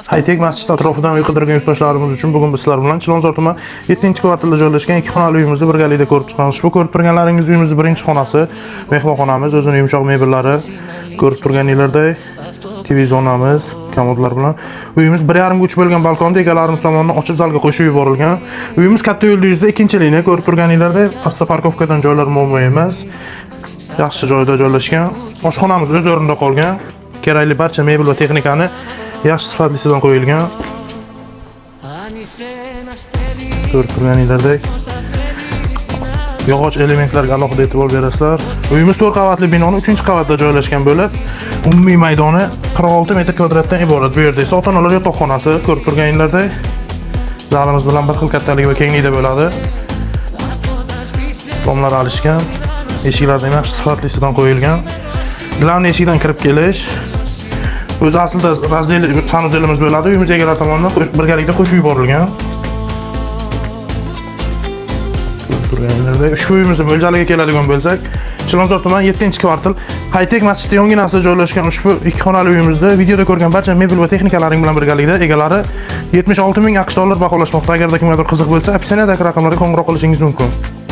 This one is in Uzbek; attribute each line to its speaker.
Speaker 1: Haytek masjid atrofidan uy qidirgan yurtdoshlarimiz uchun bugun biz sizlar bilan Chilonzor tumani 7-kvartalda joylashgan 2 xonali uyimizni birgalikda ko'rib chiqamiz. Bu ko'rib turganlaringiz uyimizning birinchi xonasi, mehmonxonamiz, o'zining yumshoq mebellari, ko'rib turganinglardek TV zonamiz, komodlar bilan. Uyimiz 1,5 uch bo'lgan balkonda egalarimiz tomonidan ochiq zalga qo'shib yuborilgan. Uyimiz katta yo'l yuzida ikkinchilikni ko'rib turganinglardek, asta parkovkadan joylar muammo emas. Yaxshi joyda joylashgan. Oshxonamiz o'z o'rnida qolgan. Kerakli barcha mebel va texnikani yaxshi sifatlisidan qo'yilgan. Ko'rib turganinglardek yog'och elementlarga alohida e'tibor berasizlar. Uyimiz 4 qavatli binoning 3-qavatda joylashgan bo'lib, umumiy maydoni 46 metr kvadratdan iborat. Bu yerda esa ota-onalar yotoqxonasi ko'rib turganinglardek zalimiz bilan bir xil kattaligi va kenglikda bo'ladi. Tomlar alishgan, eshiklardan yaxshi sifatlisidan qo'yilgan. Glavniy eshikdan kirib kelish. O'zi aslida razdel sanuzelimiz bo'ladi. Uyimiz egalari tomonidan birgalikda qo'shib yuborilgan. Ushbu uyimizni mo'ljaliga keladigan bo'lsak, Chilonzor tumani 7-kvartal Haytek masjidi yonginasida joylashgan ushbu 2 xonali uyimizda videoda ko'rgan barcha mebel va texnikalaring bilan birgalikda egalari 76 ming AQSh dollar baholashmoqda. Agarda kimgadir qiziq bo'lsa, opsioniyadagi raqamlarga qo'ng'iroq qilishingiz mumkin.